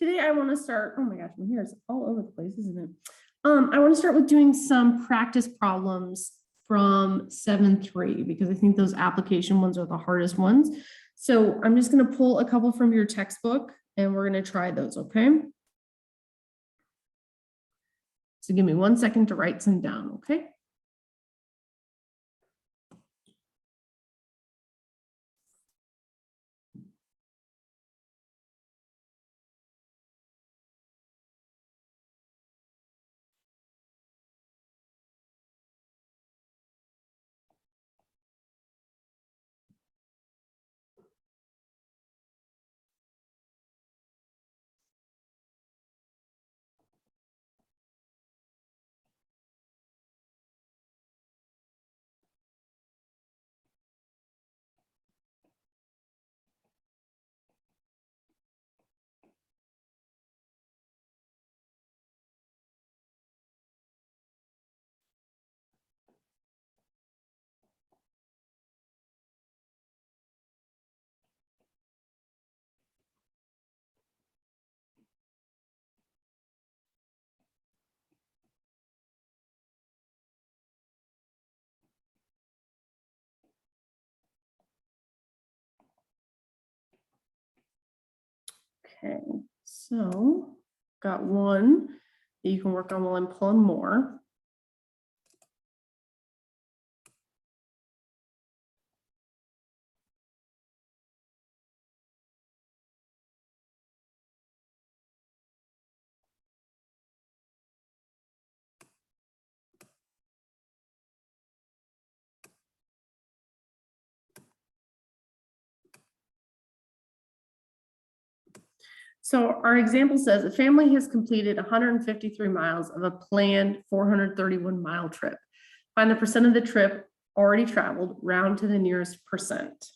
today I want to start, oh my gosh, my hair is all over the place, isn't it? I want to start with doing some practice problems from 7.3 because I think those application ones are the hardest ones. So I'm just going to pull a couple from your textbook and we're going to try those, okay? So give me 1 second to write some down, okay? Okay, so got one that you can work on while I'm pulling more. So our example says a family has completed 153 miles of a planned 431 mile trip. Find the percent of the trip already traveled, round to the nearest percent.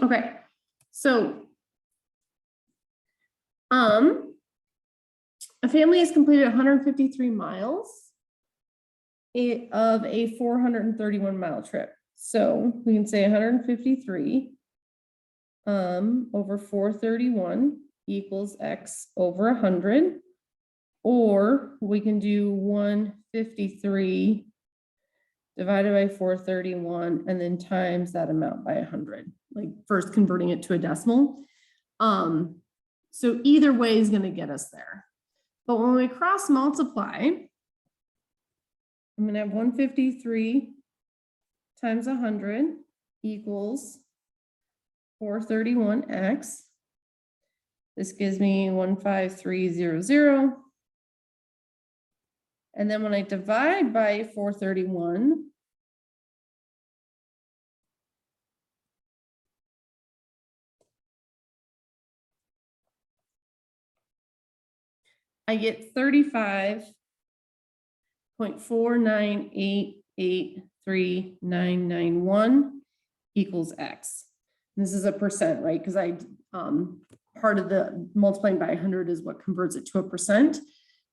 Okay, so a family has completed 153 miles of a 431 mile trip. So we can say 153 over 431 equals X over 100. Or we can do 153 divided by 431 and then times that amount by 100, like first converting it to a decimal. So either way is going to get us there. But when we cross multiply, I'm going to have 153 times 100 equals 431x. This gives me 15300. And then when I divide by 431, I get 35.4988391 equals X. This is a percent, right? Because part of the multiplying by 100 is what converts it to a percent.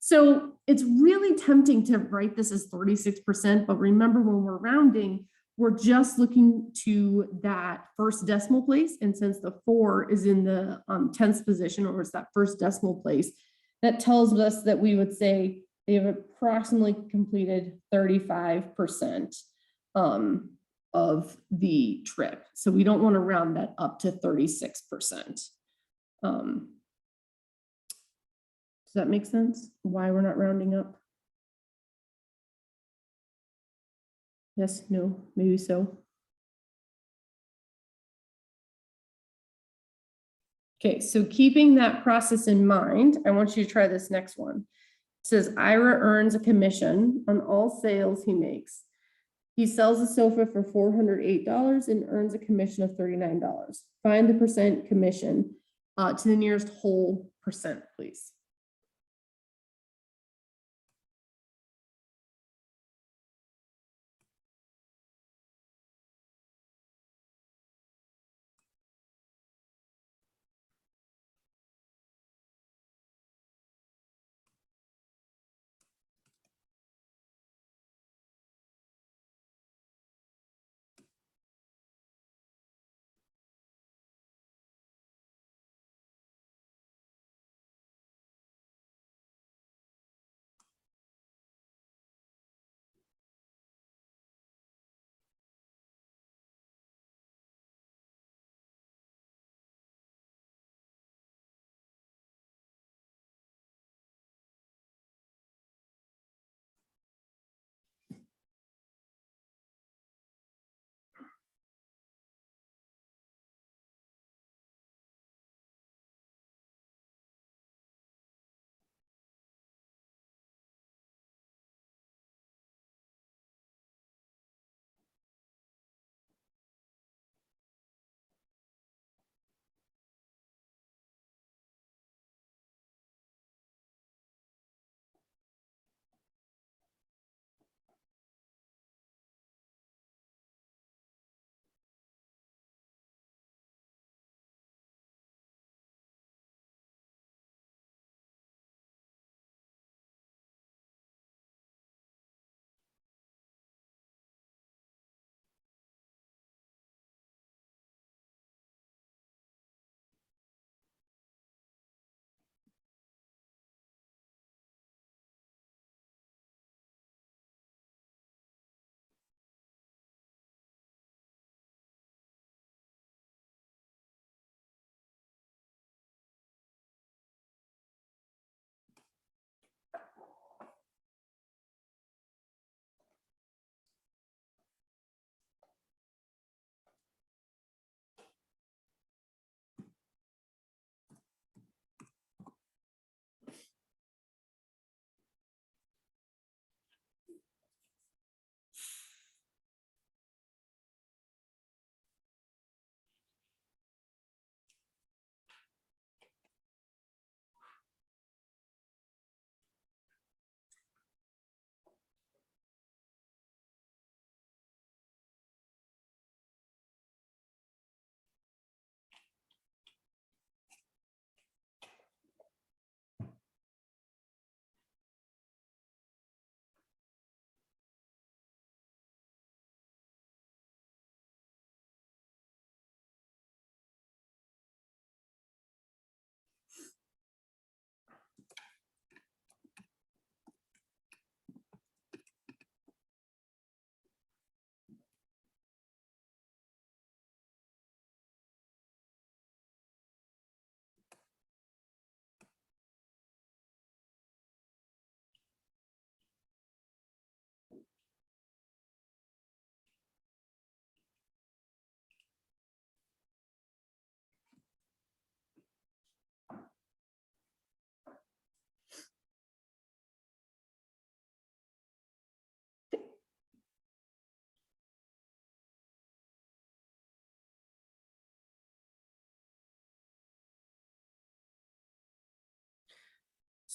So it's really tempting to write this as 36%, but remember when we're rounding, we're just looking to that first decimal place. And since the 4 is in the 10th position, or it's that first decimal place, that tells us that we would say they have approximately completed 35% of the trip. So we don't want to round that up to 36%. Does that make sense? Why we're not rounding up? Yes, no, maybe so. Okay, so keeping that process in mind, I want you to try this next one. It says Ira earns a commission on all sales he makes. He sells a sofa for $408 and earns a commission of $39. Find the percent commission to the nearest whole percent, please.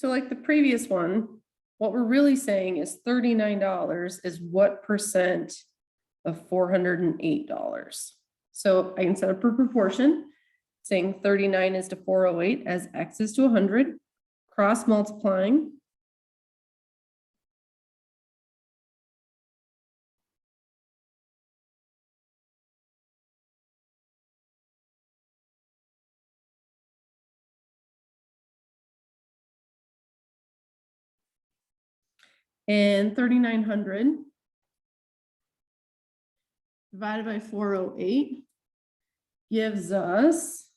So like the previous one, what we're really saying is $39 is what percent of $408. So I can set up a proportion saying 39 is to 408 as X is to 100, cross multiplying. And 3,900 divided by 408 gives us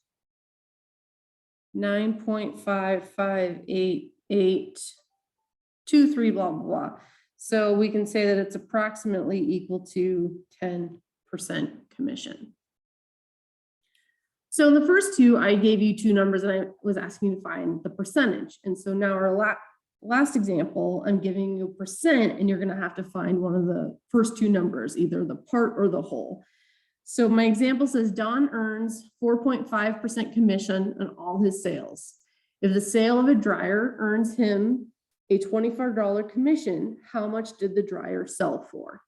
9.55883, blah, blah, blah. So we can say that it's approximately equal to 10% commission. So in the first two, I gave you two numbers and I was asking you to find the percentage. And so now our last example, I'm giving you a percent and you're going to have to find one of the first two numbers, either the part or the whole. So my example says Don earns 4.5% commission on all his sales. If the sale of a dryer earns him a $24 commission, how much did the dryer sell for?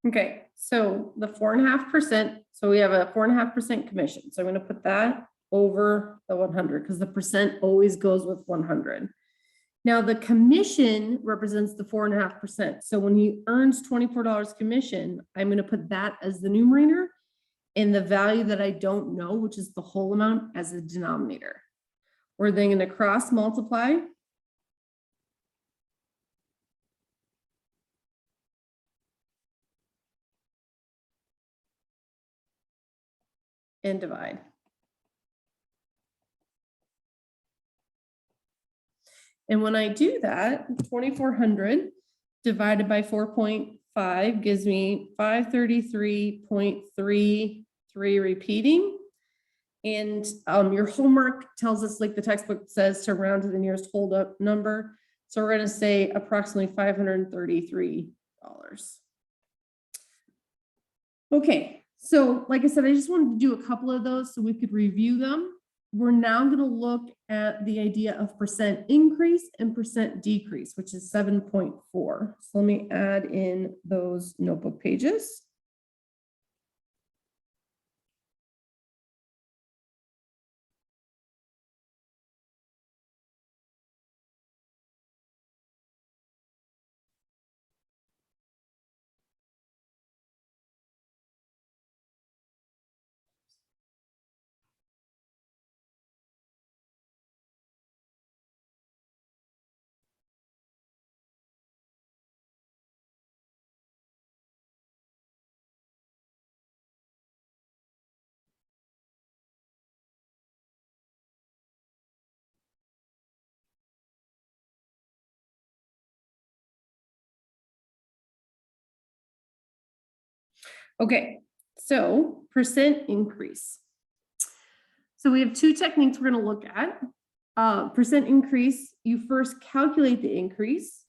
Okay, so the 4.5%, so we have a 4.5% commission. So I'm going to put that over the 100 because the percent always goes with 100. Now the commission represents the 4.5%. So when he earns $24 commission, I'm going to put that as the numerator and the value that I don't know, which is the whole amount, as the denominator. We're then going to cross multiply. And divide. And when I do that, 2,400 divided by 4.5 gives me 533.33 3 repeating. And your homework tells us, like the textbook says, to round to the nearest whole number. So we're going to say approximately $533. Okay, so like I said, I just wanted to do a couple of those so we could review them. We're now going to look at the idea of percent increase and percent decrease, which is 7.4. So let me add in those notebook pages. Okay, so percent increase. So we have two techniques we're going to look at. Percent increase, you first calculate the increase,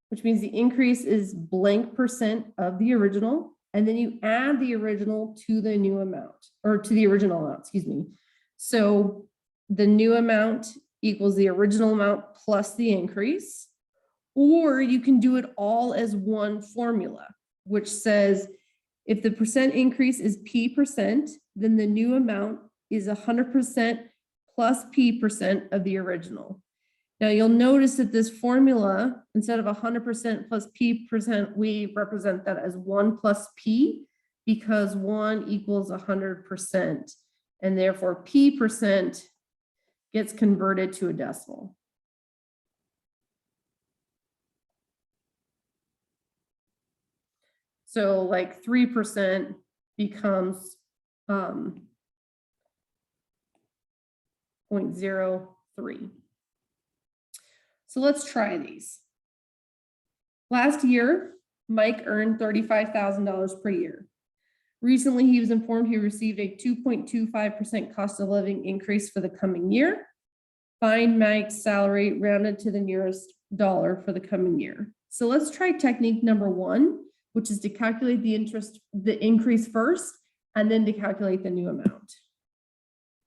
which means the increase is blank percent of the original, and then you add the original to the new amount, or to the original amount, excuse me. So the new amount equals the original amount plus the increase, or you can do it all as one formula, which says if the percent increase is P%, then the new amount is 100% plus P% of the original. Now you'll notice that this formula, instead of 100% plus P%, we represent that as 1 plus P, because 1 equals 100%, and therefore P% gets converted to a decimal. So like 3% becomes 0.03. So let's try these. Last year, Mike earned $35,000 per year. Recently, he was informed he received a 2.25% cost of living increase for the coming year. Find Mike's salary rounded to the nearest dollar for the coming year. So let's try technique number 1, which is to calculate the increase first, and then to calculate the new amount.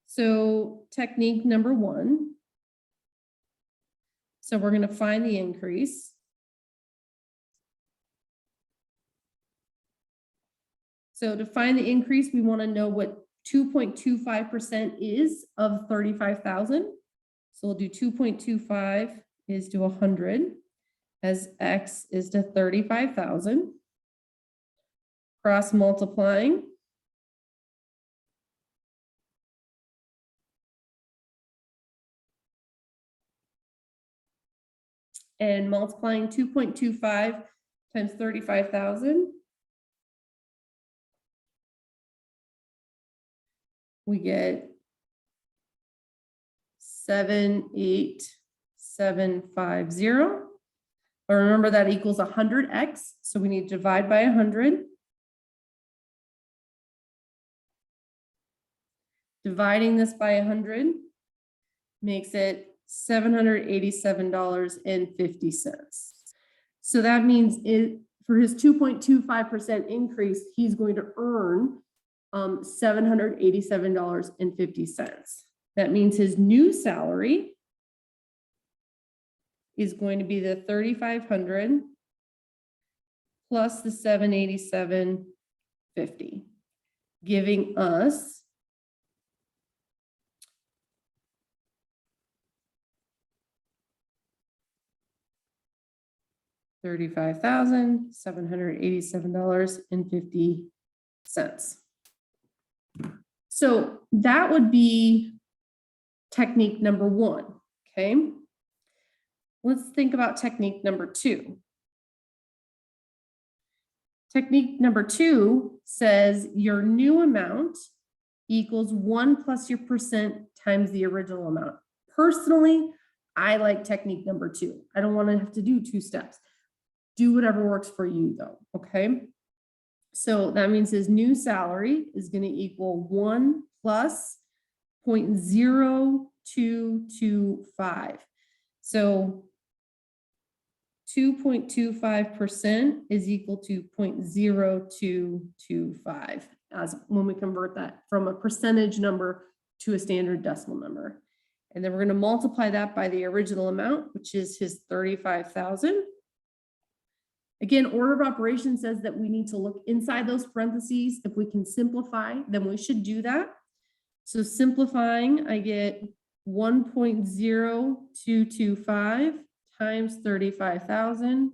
So technique number 1. So we're going to find the increase. So to find the increase, we want to know what 2.25% is of 35,000. So we'll do 2.25 is to 100, as X is to 35,000. Cross multiplying. And multiplying 2.25 times 35,000. We get 78750. But remember that equals 100x, so we need to divide by 100. Dividing this by 100 makes it $787.50. So that means for his 2.25% increase, he's going to earn $787.50. That means his new salary is going to be the $3,500 plus the $787.50, giving us $35,787.50. So that would be technique number 1, okay? Let's think about technique number 2. Technique number 2 says your new amount equals 1 plus your percent times the original amount. Personally, I like technique number 2. I don't want to have to do 2 steps. Do whatever works for you though, okay? So that means his new salary is going to equal 1 plus 0.0225. So 2.25% is equal to 0.0225 as when we convert that from a percentage number to a standard decimal number. And then we're going to multiply that by the original amount, which is his 35,000. Again, order of operations says that we need to look inside those parentheses. If we can simplify, then we should do that. So simplifying, I get 1.0225 times 35,000.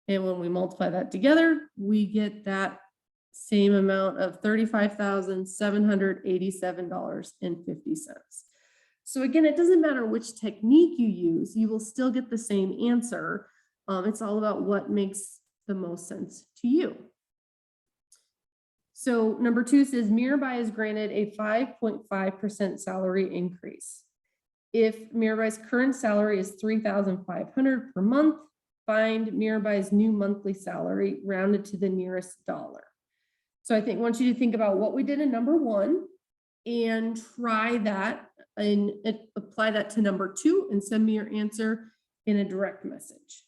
And when we multiply that together, we get that same amount of $35,787.50. So again, it doesn't matter which technique you use, you will still get the same answer. It's all about what makes the most sense to you. So number 2 says Mirabai is granted a 5.5% salary increase. If Mirabai's current salary is $3,500 per month, find Mirabai's new monthly salary rounded to the nearest dollar. So I want you to think about what we did in number 1 and try that and apply that to number 2 and send me your answer in a direct message.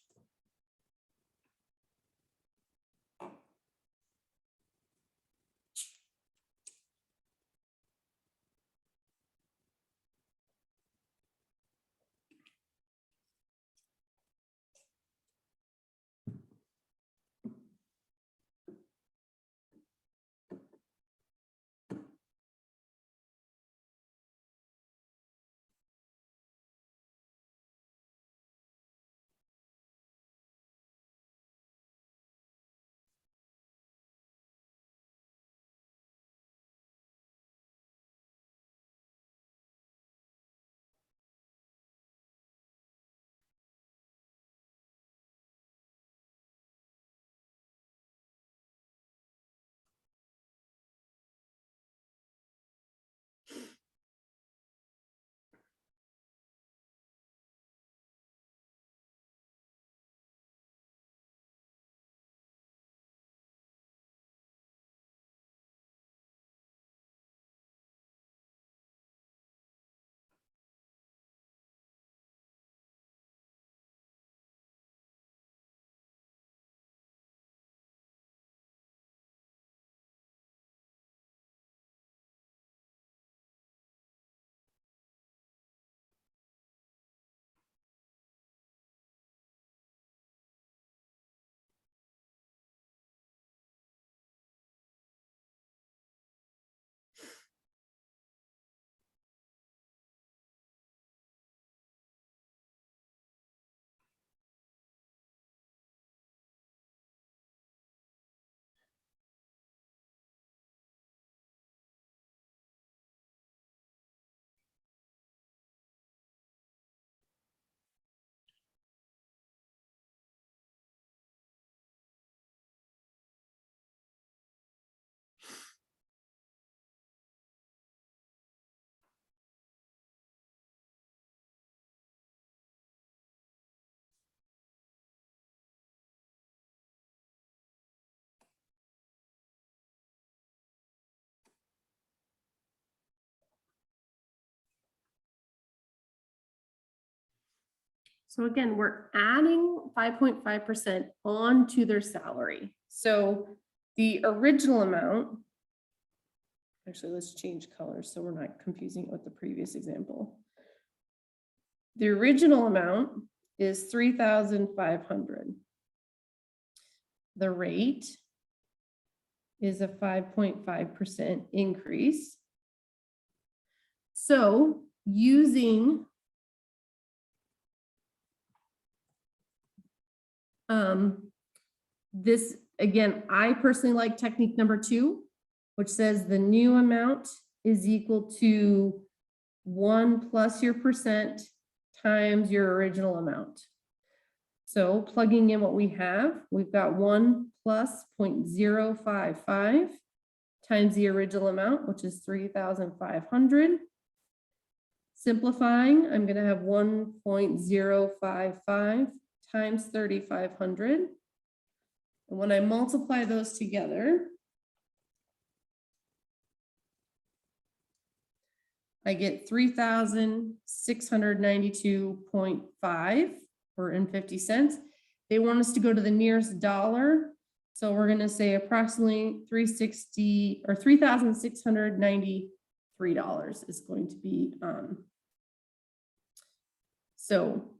So again, we're adding 5.5% onto their salary. So the original amount, actually, let's change colors so we're not confusing it with the previous example. The original amount is 3,500. The rate is a 5.5% increase. So using this, again, I personally like technique number 2, which says the new amount is equal to 1 plus your percent times your original amount. So plugging in what we have, we've got 1 plus 0.055 times the original amount, which is 3,500. Simplifying, I'm going to have 1.055 times 3,500. And when I multiply those together, I get 3,692.5 or in 50 cents. They want us to go to the nearest dollar. So we're going to say approximately 360 or $3,693 is going to be, so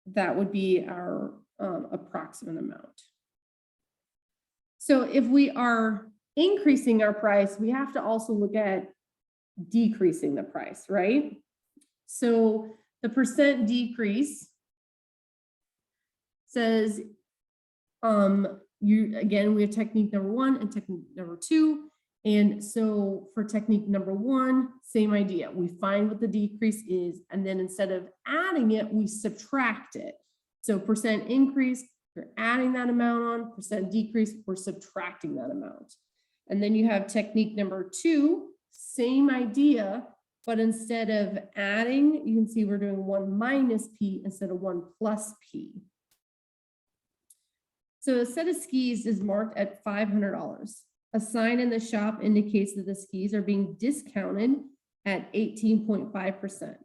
that would be our approximate amount. So if we are increasing our price, we have to also look at decreasing the price, right? So the percent decrease says, again, we have technique number 1 and technique number 2. And so for technique number 1, same idea. We find what the decrease is, and then instead of adding it, we subtract it. So percent increase, we're adding that amount on, percent decrease, we're subtracting that amount. And then you have technique number 2, same idea, but instead of adding, you can see we're doing 1 minus P instead of 1 plus P. So a set of skis is marked at $500. A sign in the shop indicates that the skis are being discounted at 18.5%.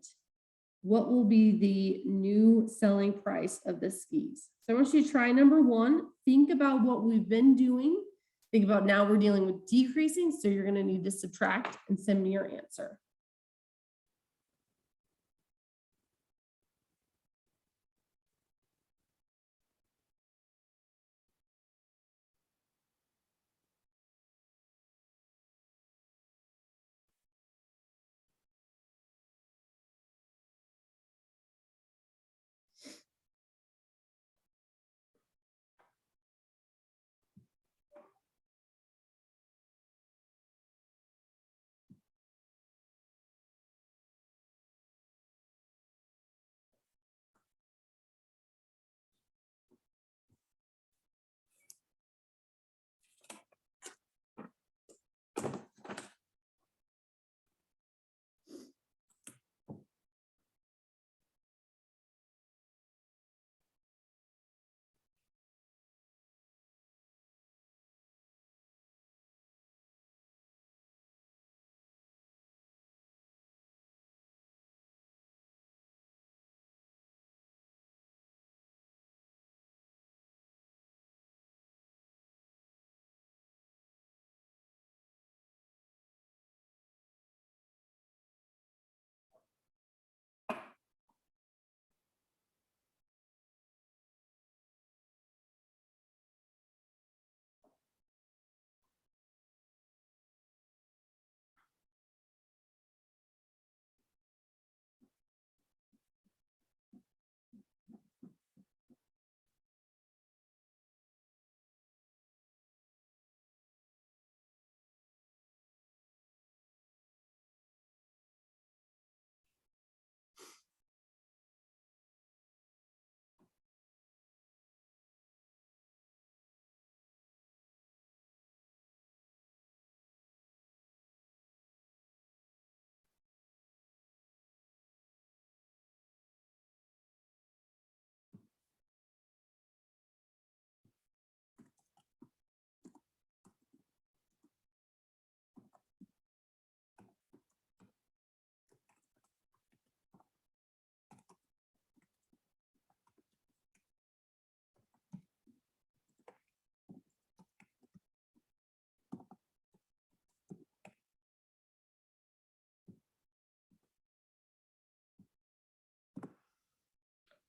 What will be the new selling price of the skis? So I want you to try number 1. Think about what we've been doing. Think about now we're dealing with decreasing, so you're going to need to subtract and send me your answer.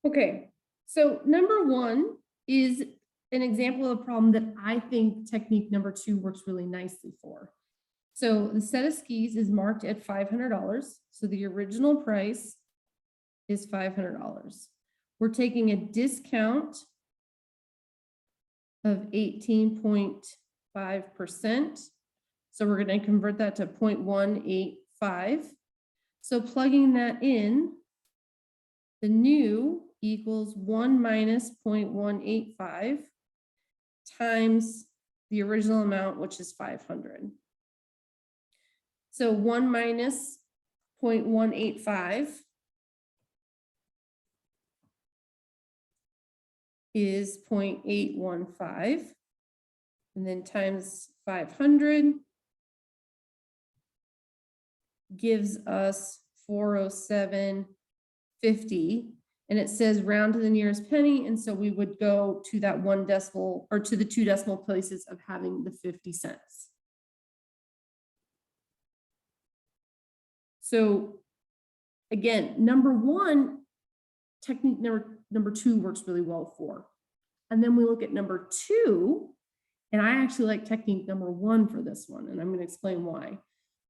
Okay, so number 1 is an example of a problem that I think technique number 2 works really nicely for. So the set of skis is marked at $500. So the original price is $500. We're taking a discount of 18.5%. So we're going to convert that to 0.185. So plugging that in, the new equals 1 minus 0.185 times the original amount, which is 500. So 1 minus 0.185 is 0.815. And then times 500 gives us 407.50. And it says round to the nearest penny. And so we would go to that 1 decimal or to the 2 decimal places of having the 50 cents. So again, number 1, technique number 2 works really well for. And then we look at number 2, and I actually like technique number 1 for this one, and I'm going to explain why.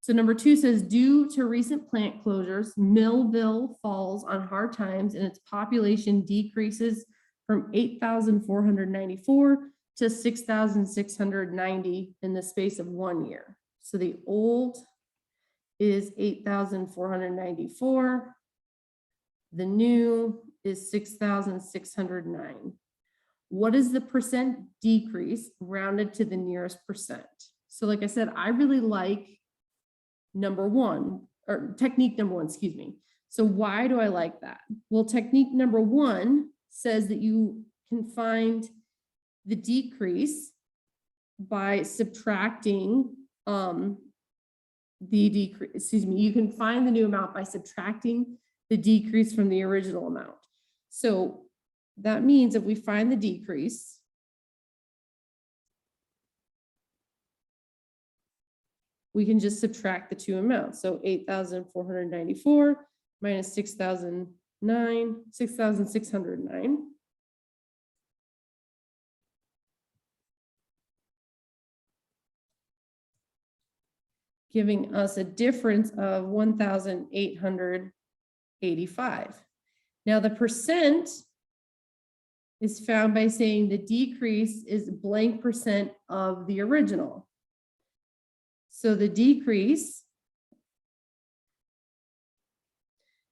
So number 2 says, due to recent plant closures, Millville falls on hard times and its population decreases from 8,494 to 6,690 in the space of 1 year. So the old is 8,494. The new is 6,609. What is the percent decrease rounded to the nearest percent? So like I said, I really like number 1, or technique number 1, excuse me. So why do I like that? Well, technique number 1 says that you can find the decrease by subtracting the decrease, excuse me, you can find the new amount by subtracting the decrease from the original amount. So that means if we find the decrease, we can just subtract the 2 amounts. So 8,494 minus 6,609. Giving us a difference of 1,885. Now the percent is found by saying the decrease is blank percent of the original. So the decrease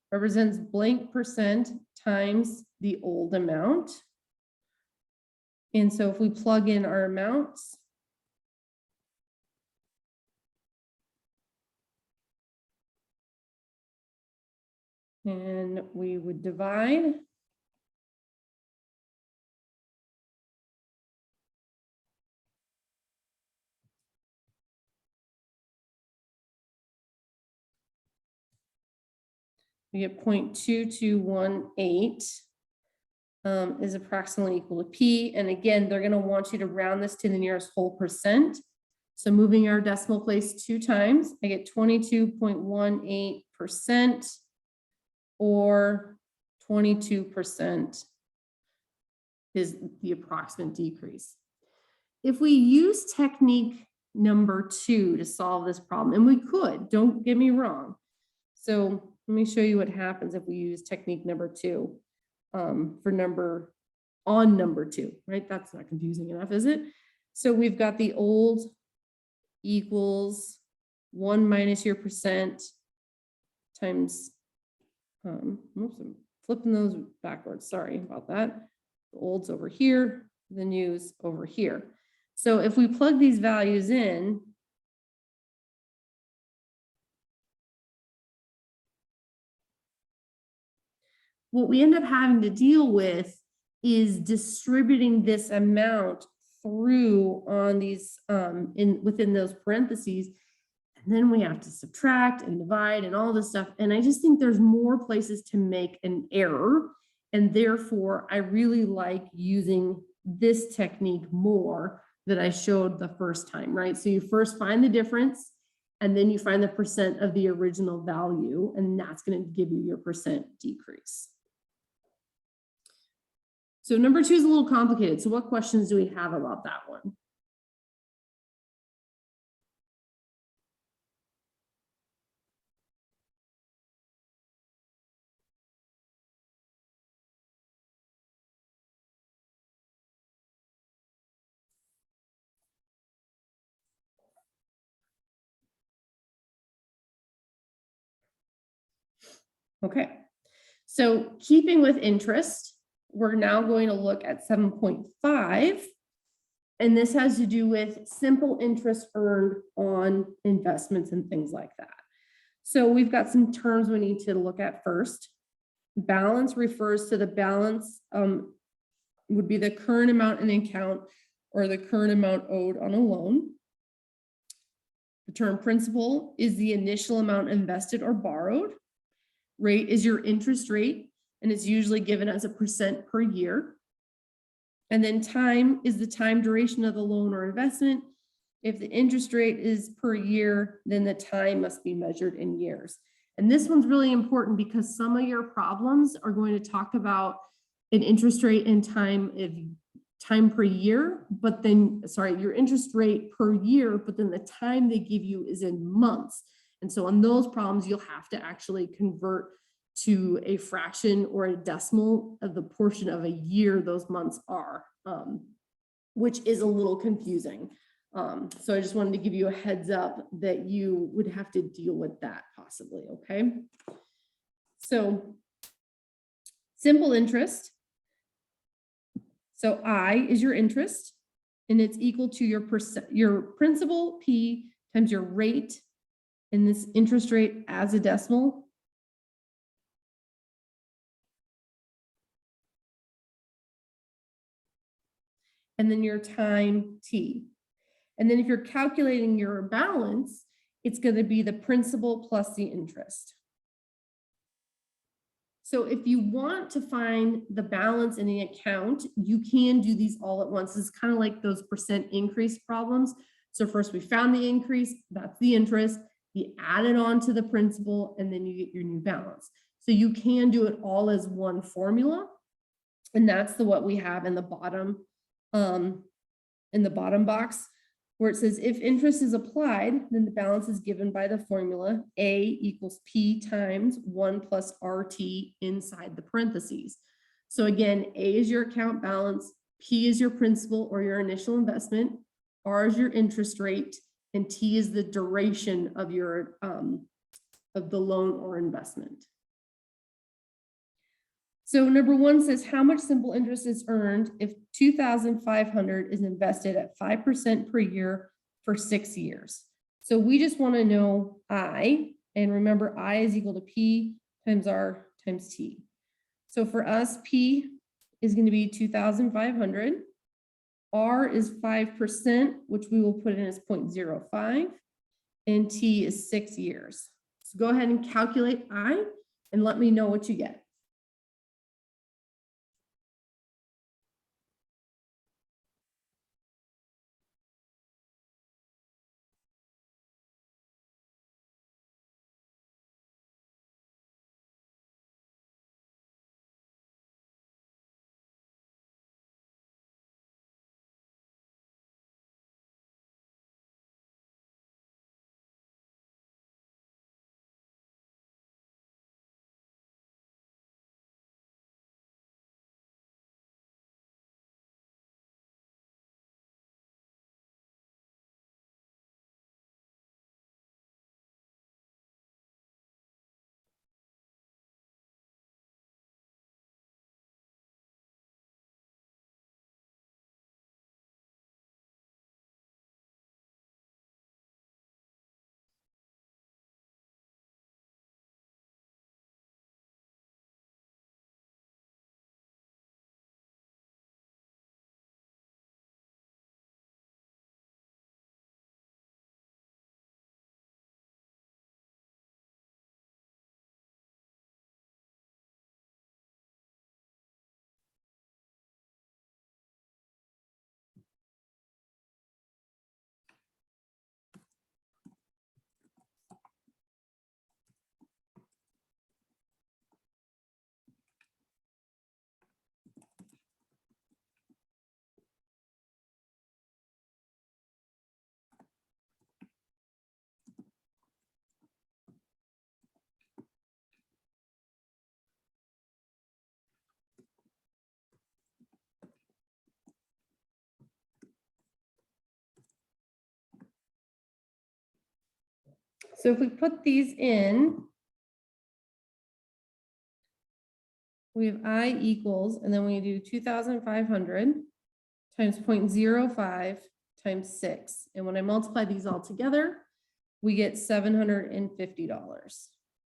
represents blank percent times the old amount. And so if we plug in our amounts, and we would divide. We get 0.2218 is approximately equal to P. And again, they're going to want you to round this to the nearest whole percent. So moving our decimal place 2 times, I get 22.18% or 22% is the approximate decrease. If we use technique number 2 to solve this problem, and we could, don't get me wrong. So let me show you what happens if we use technique number 2 for number 2, right? That's not confusing enough, is it? So we've got the old equals 1 minus your percent times, oops, I'm flipping those backwards. Sorry about that. The old's over here, the new's over here. So if we plug these values in, what we end up having to deal with is distributing this amount through on these within those parentheses. And then we have to subtract and divide and all this stuff. And I just think there's more places to make an error. And therefore, I really like using this technique more that I showed the first time, right? So you first find the difference, and then you find the percent of the original value, and that's going to give you your percent decrease. So number 2 is a little complicated. So what questions do we have about that one? Okay, so keeping with interest, we're now going to look at 7.5, and this has to do with simple interest earned on investments and things like that. So we've got some terms we need to look at first. Balance refers to the balance would be the current amount in account or the current amount owed on a loan. The term principal is the initial amount invested or borrowed. Rate is your interest rate, and it's usually given as a % per year. And then time is the time duration of the loan or investment. If the interest rate is per year, then the time must be measured in years. And this one's really important because some of your problems are going to talk about an interest rate and time per year, but then, sorry, your interest rate per year, but then the time they give you is in months. And so on those problems, you'll have to actually convert to a fraction or a decimal of the portion of a year those months are, which is a little confusing. So I just wanted to give you a heads up that you would have to deal with that possibly, okay? So simple interest. So I is your interest, and it's equal to your principal, P, times your rate, and this interest rate as a decimal. And then your time, T. And then if you're calculating your balance, it's going to be the principal plus the interest. So if you want to find the balance in the account, you can do these all at once. It's kind of like those % increase problems. So first we found the increase, that's the interest. You add it on to the principal, and then you get your new balance. So you can do it all as one formula. And that's what we have in the bottom box, where it says if interest is applied, then the balance is given by the formula A equals P times 1 plus RT inside the parentheses. So again, A is your account balance, P is your principal or your initial investment, R is your interest rate, and T is the duration of your of the loan or investment. So number 1 says how much simple interest is earned if $2,500 is invested at 5% per year for 6 years. So we just want to know I, and remember I is equal to P times R times T. So for us, P is going to be 2,500. R is 5%, which we will put in as 0.05, and T is 6 years. So go ahead and calculate I and let me know what you get. So if we put these in, we have I equals, and then we do 2,500 times 0.05 times 6. And when I multiply these all together, we get $750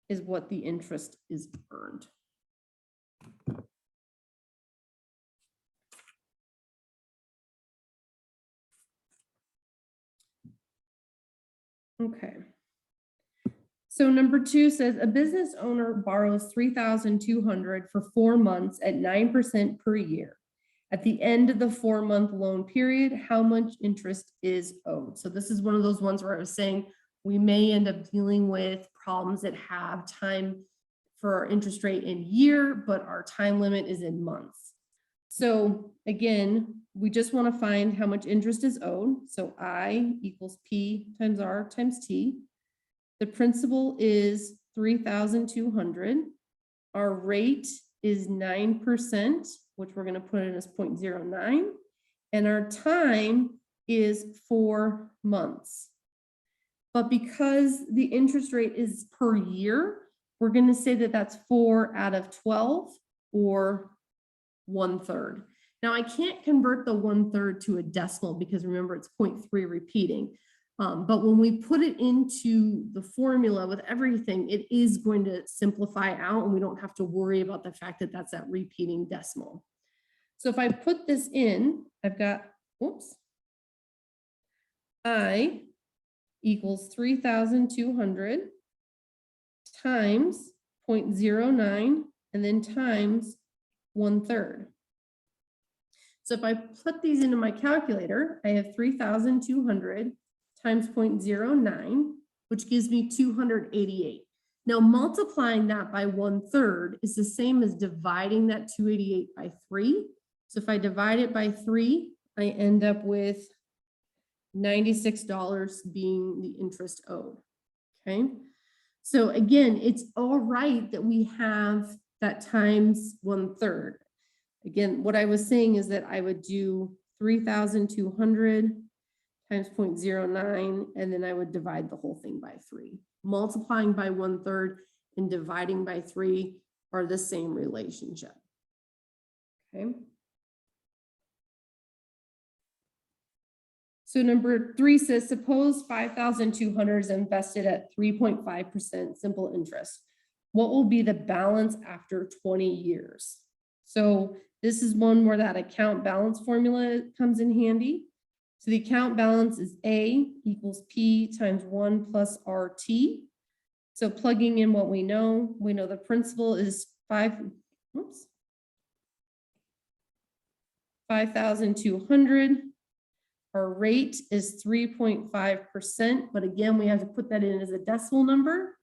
is what the interest is earned. Okay. So number 2 says a business owner borrows $3,200 for 4 months at 9% per year. At the end of the 4-month loan period, how much interest is owed? So this is one of those ones where I was saying we may end up dealing with problems that have time for our interest rate in year, but our time limit is in months. So again, we just want to find how much interest is owed. So I equals P times R times T. The principal is 3,200. Our rate is 9%, which we're going to put in as 0.09. And our time is 4 months. But because the interest rate is per year, we're going to say that that's 4 out of 12 or 1/3. Now I can't convert the 1/3 to a decimal because remember it's 0.3 repeating. But when we put it into the formula with everything, it is going to simplify out and we don't have to worry about the fact that that's that repeating decimal. So if I put this in, I've got, whoops, I equals 3,200 times 0.09 and then times 1/3. So if I put these into my calculator, I have 3,200 times 0.09, which gives me 288. Now multiplying that by 1/3 is the same as dividing that 288 by 3. So if I divide it by 3, I end up with $96 being the interest owed. Okay. So again, it's all right that we have that times 1/3. Again, what I was saying is that I would do 3,200 times 0.09, and then I would divide the whole thing by 3. Multiplying by 1/3 and dividing by 3 are the same relationship. Okay. So number 3 says, suppose 5,200 is invested at 3.5% simple interest. What will be the balance after 20 years? So this is one where that account balance formula comes in handy. So the account balance is A equals P times 1 plus RT. So plugging in what we know the principal is 5,200. Our rate is 3.5%, but again, we have to put that in as a decimal number.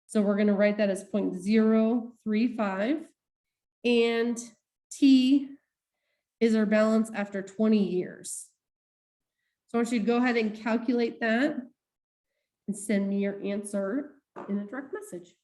So we're going to write that as 0.035. And T is our balance after 20 years. So I want you to go ahead and calculate that and send me your answer in a direct message.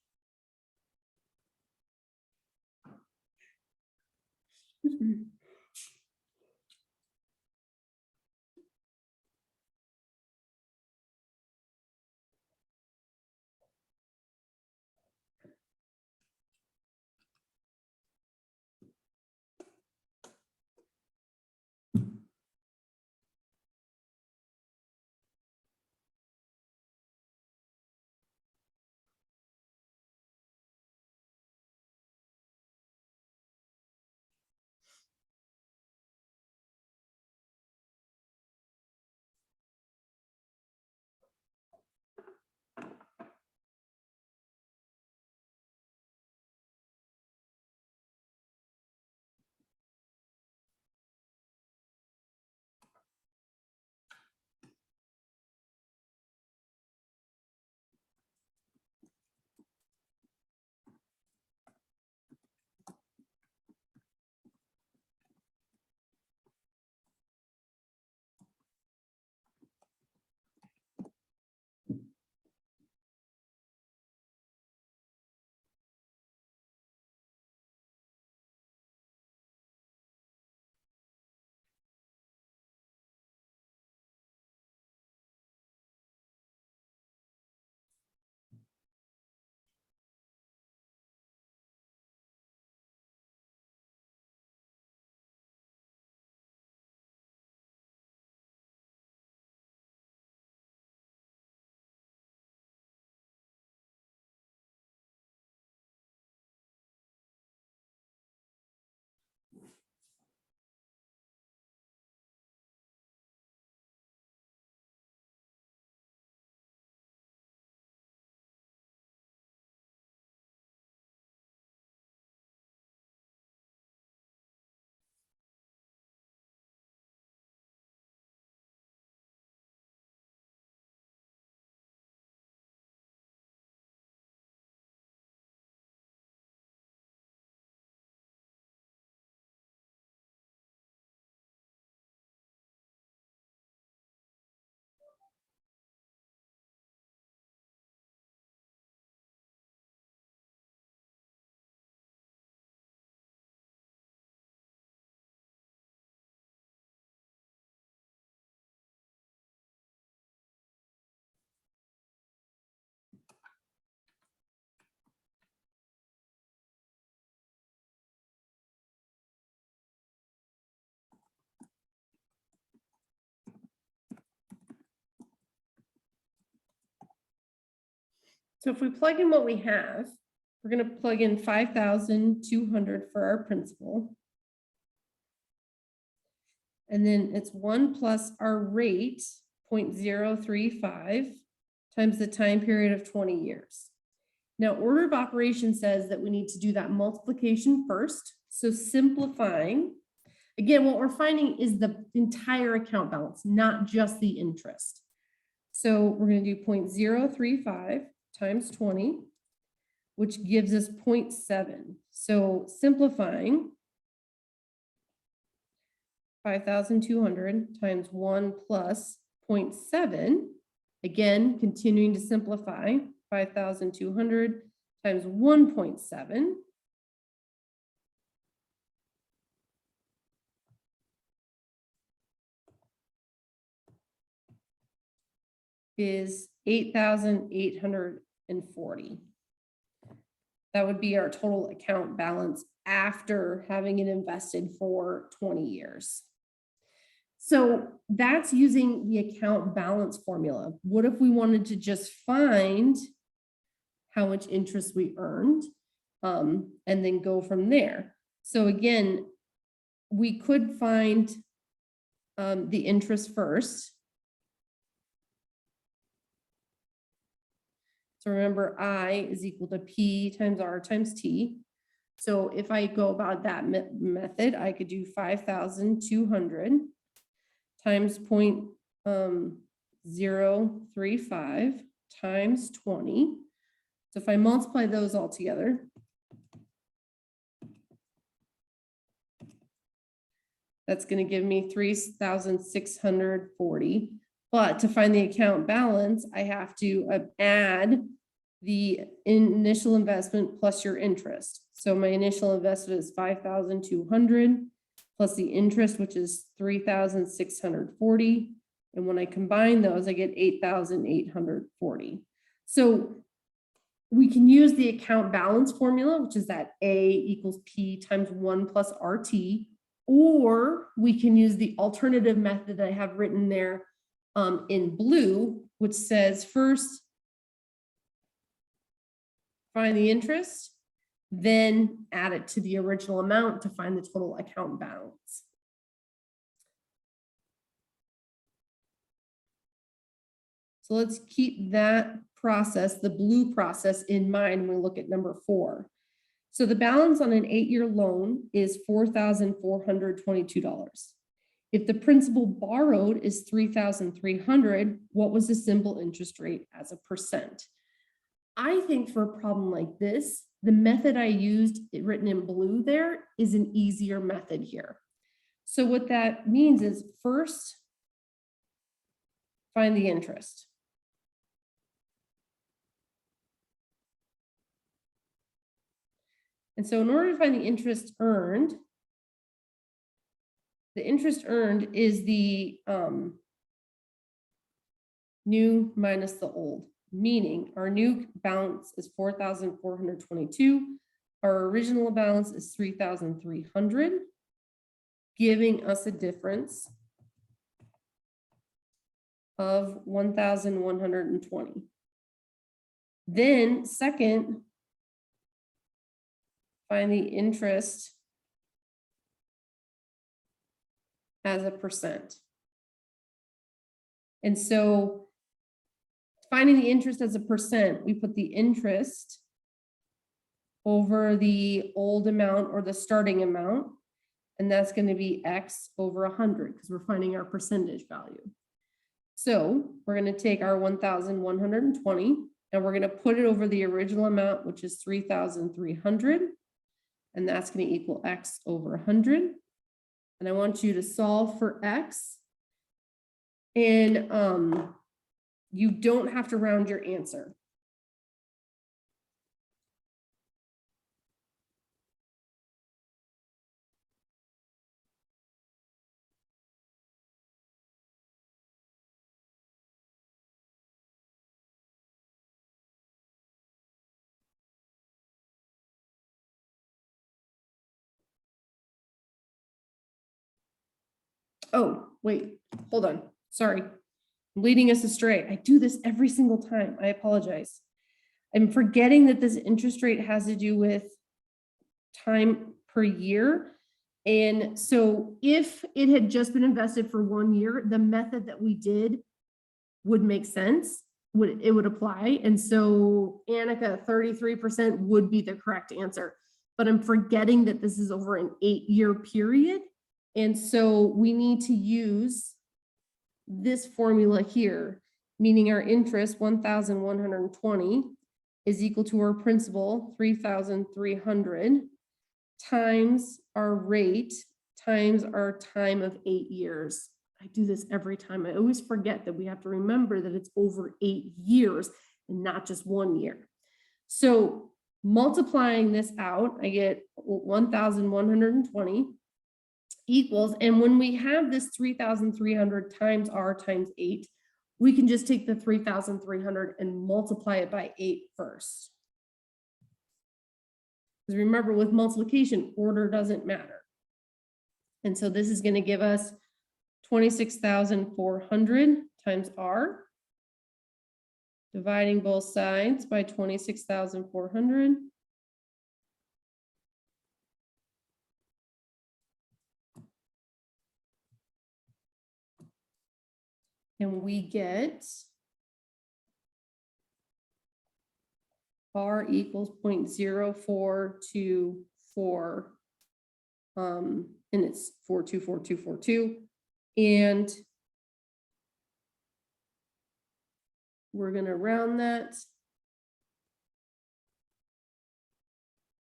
So if we plug in what we have, we're going to plug in 5,200 for our principal. And then it's 1 plus our rate, 0.035, times the time period of 20 years. Now, order of operation says that we need to do that multiplication first. So simplifying, again, what we're finding is the entire account balance, not just the interest. So we're going to do 0.035 times 20, which gives us 0.7. So simplifying, 5,200 times 1 plus 0.7, again, continuing to simplify, 5,200 times 1.7 is 8,840. That would be our total account balance after having it invested for 20 years. So that's using the account balance formula. What if we wanted to just find how much interest we earned and then go from there? So again, we could find the interest first. So remember, I is equal to P times R times T. So if I go about that method, I could do 5,200 times 0.035 times 20. So if I multiply those all together, that's going to give me 3,640. But to find the account balance, I have to add the initial investment plus your interest. So my initial investment is 5,200 plus the interest, which is 3,640. And when I combine those, I get 8,840. So we can use the account balance formula, which is that A equals P times 1 plus RT, or we can use the alternative method that I have written there in blue, which says first, find the interest, then add it to the original amount to find the total account balance. So let's keep that process, the blue process, in mind when we look at number 4. So the balance on an 8-year loan is $4,422. If the principal borrowed is $3,300, what was the simple interest rate as a percent? I think for a problem like this, the method I used, written in blue there, is an easier method here. So what that means is first, find the interest. And so in order to find the interest earned is the new minus the old, meaning our new balance is 4,422. Our original balance is 3,300, giving us a difference of 1,120. Then second, find the interest as a percent. And so finding the interest as a percent, we put the interest over the old amount or the starting amount, and that's going to be X over 100 because we're finding our percentage value. So we're going to take our 1,120 and we're going to put it over the original amount, which is 3,300, and that's going to equal X over 100. And I want you to solve for X. And you don't have to round your answer. Oh, wait, hold on. Sorry. I'm leading us astray. I do this every single time. I apologize. I'm forgetting that this interest rate has to do with time per year. And so if it had just been invested for 1 year, the method that we did would make sense, it would apply. And so Annika, 33% would be the correct answer. But I'm forgetting that this is over an 8-year period. And so we need to use this formula here, meaning our interest, 1,120, is equal to our principal, 3,300, times our rate, times our time of 8 years. I do this every time. I always forget that we have to remember that it's over 8 years and not just 1 year. So multiplying this out, I get 1,120 equals, and when we have this 3,300 times r times 8, we can just take the 3,300 and multiply it by 8 first. Because remember, with multiplication, order doesn't matter. And so this is going to give us 26,400 times r, dividing both sides by 26,400. And we get r equals 0.0424, and it's 424242. And we're going to round that.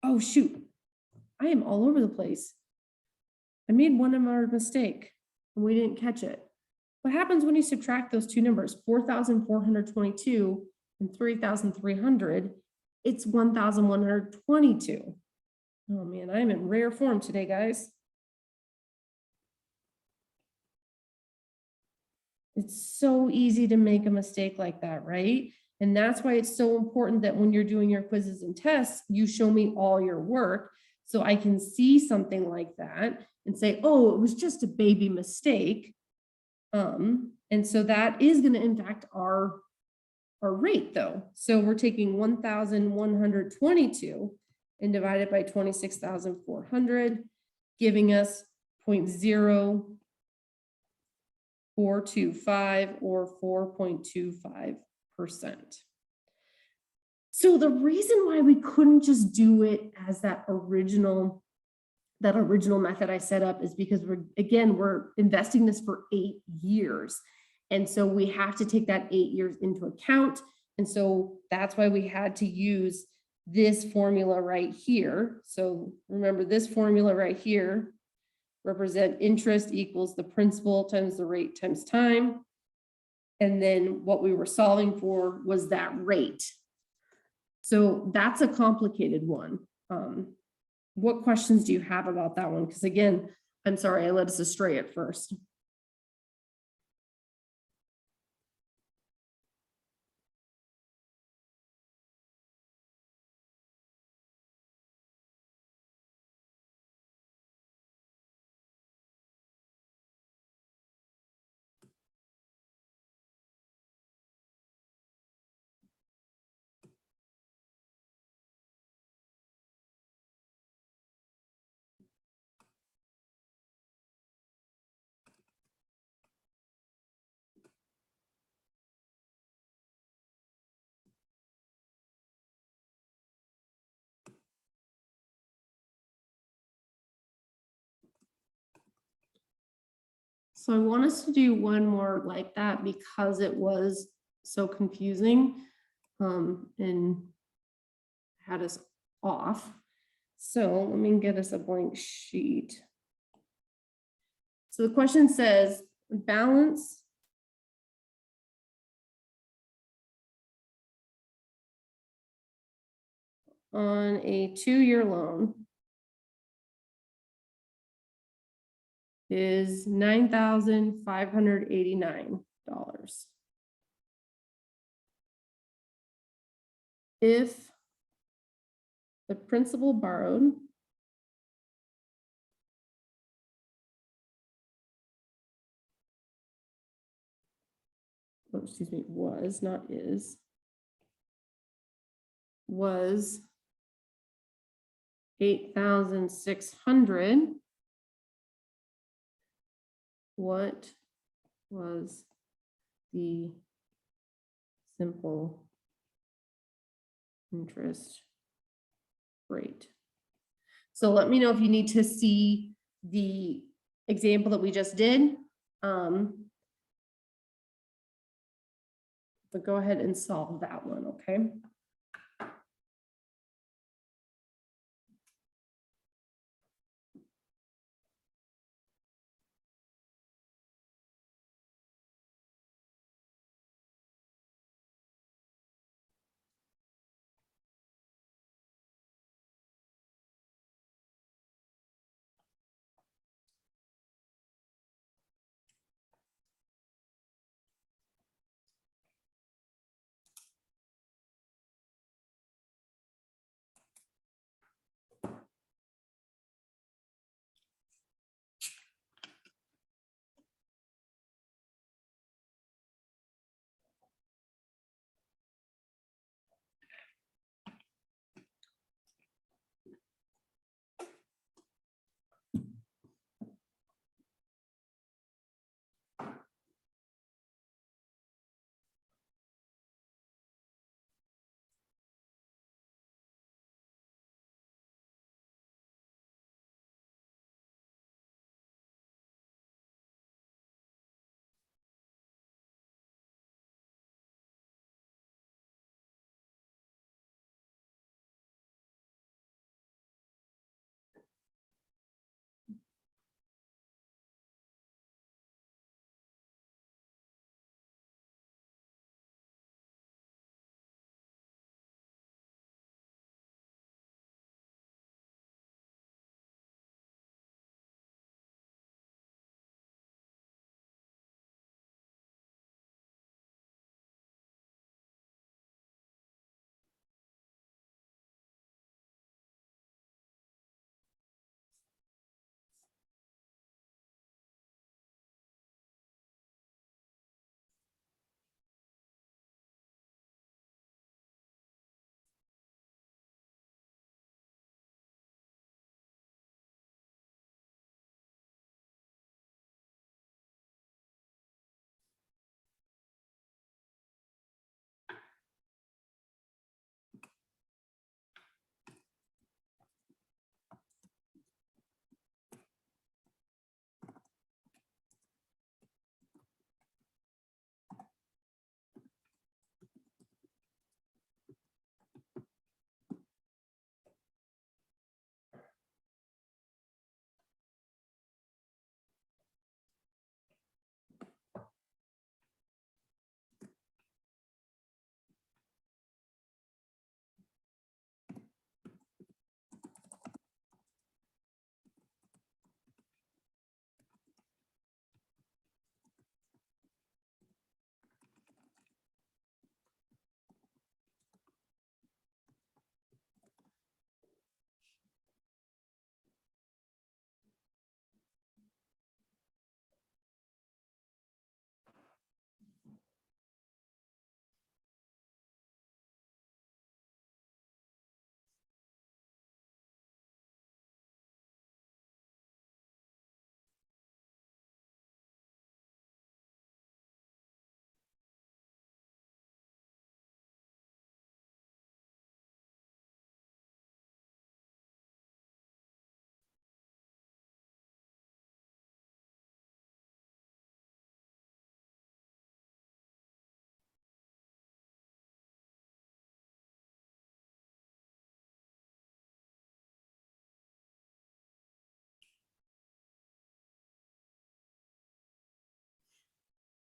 Oh, shoot. I am all over the place. I made one more mistake and we didn't catch it. What happens when you subtract those two numbers, 4,422 and 3,300? It's 1,122. Oh man, I'm in rare form today, guys. It's so easy to make a mistake like that, right? And that's why it's so important that when you're doing your quizzes and tests, you show me all your work so I can see something like that and say, oh, it was just a baby mistake. And so that is going to impact our rate though. So we're taking 1,122 and divide it by 26,400, giving us 0.0425 or 4.25%. So the reason why we couldn't just do it as that original method I set up is because we're investing this for 8 years. And so we have to take that 8 years into account. And so that's why we had to use this formula right here. So remember, this formula right here represent interest equals the principal times the rate times time. And then what we were solving for was that rate. So that's a complicated one. What questions do you have about that one? Because again, I'm sorry, I led us astray at first. So I want us to do one more like that because it was so confusing and had us off. So let me get us a blank sheet. So the question says, balance on a 2-year loan is $9,589. If the principal borrowed was, not is, was 8,600, what was the simple interest rate? So let me know if you need to see the example that we just did. But go ahead and solve that one, okay?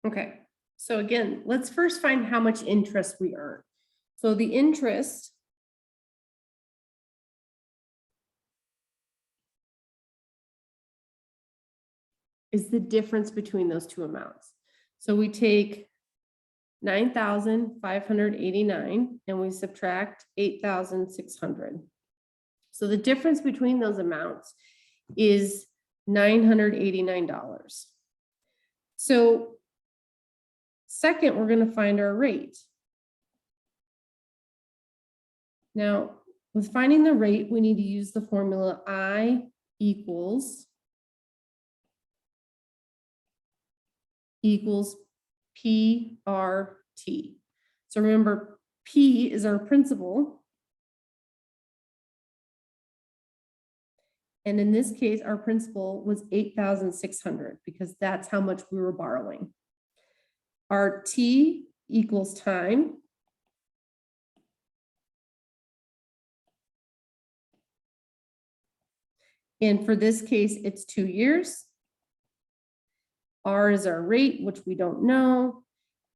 Okay, so again, let's first find how much interest we earn. So the interest is the difference between those two amounts. So we take 9,589 and we subtract 8,600. So the difference between those amounts is $989. So second, we're going to find our rate. Now, with finding the rate, we need to use the formula I equals PRT. So remember, P is our principal. And in this case, our principal was $8,600 because that's how much we were borrowing. Our T equals time. And for this case, it's 2 years. R is our rate, which we don't know.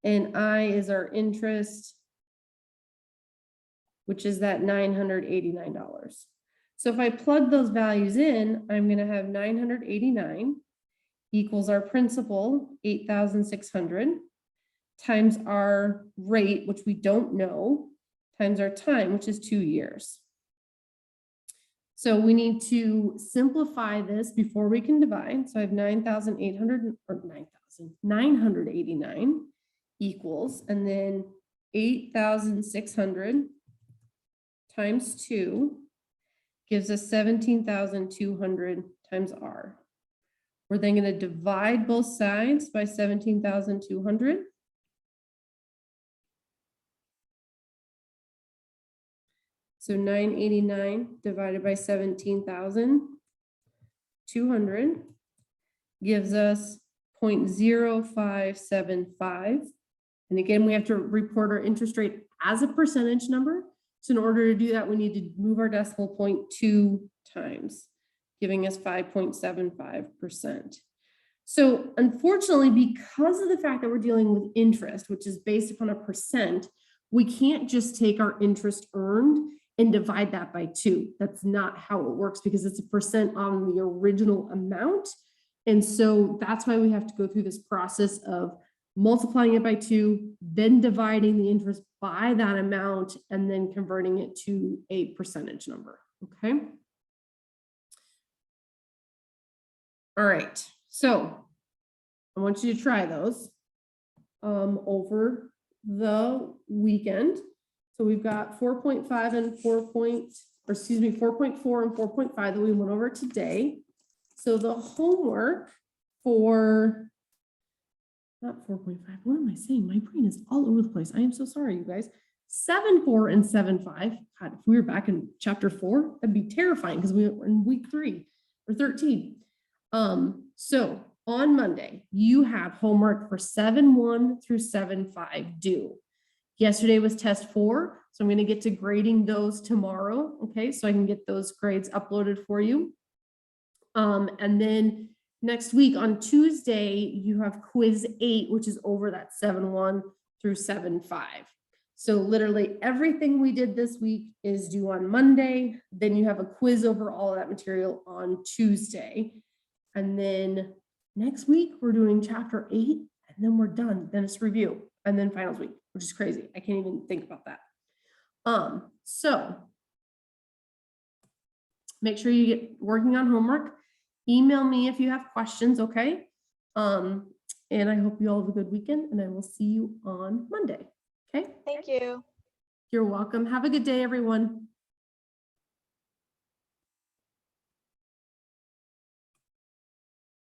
And I is our interest, which is that $989. So if I plug those values in, I'm going to have 989 equals our principal, 8,600, times our rate, which we don't know, times our time, which is 2 years. So we need to simplify this before we can divide. So I have 989 equals, and then 8,600 times 2 gives us 17,200 times R. We're then going to divide both sides by 17,200. So 989 divided by 17,200 gives us 0.0575. And again, we have to report our interest rate as a percentage number. So in order to do that, we need to move our decimal point 2 times, giving us 5.75%. So unfortunately, because of the fact that we're dealing with interest, which is based upon a percent, we can't just take our interest earned and divide that by 2. That's not how it works because it's a percent on the original amount. And so that's why we have to go through this process of multiplying it by 2, then dividing the interest by that amount, and then converting it to a percentage number. Okay. All right. So I want you to try those over the weekend. So we've got 4.5 and 4.4 and 4.5 that we went over today. So the homework for, not 4.5, what am I saying? My brain is all over the place. I am so sorry, you guys. 7.4 and 7.5. God, if we were back in chapter 4, that'd be terrifying because we were in week 3 or 13. So on Monday, you have homework for 7.1 through 7.5 due. Yesterday was test 4, so I'm going to get to grading those tomorrow, okay? So I can get those grades uploaded for you. And then next week on Tuesday, you have quiz 8, which is over that 7.1 through 7.5. So literally everything we did this week is due on Monday. Then you have a quiz over all of that material on Tuesday. And then next week, we're doing chapter 8, and then we're done. Then it's review, and then finals week, which is crazy. I can't even think about that. So make sure you get working on homework. Email me if you have questions, okay? And I hope you all have a good weekend, and I will see you on Monday, okay? Thank you. You're welcome. Have a good day, everyone.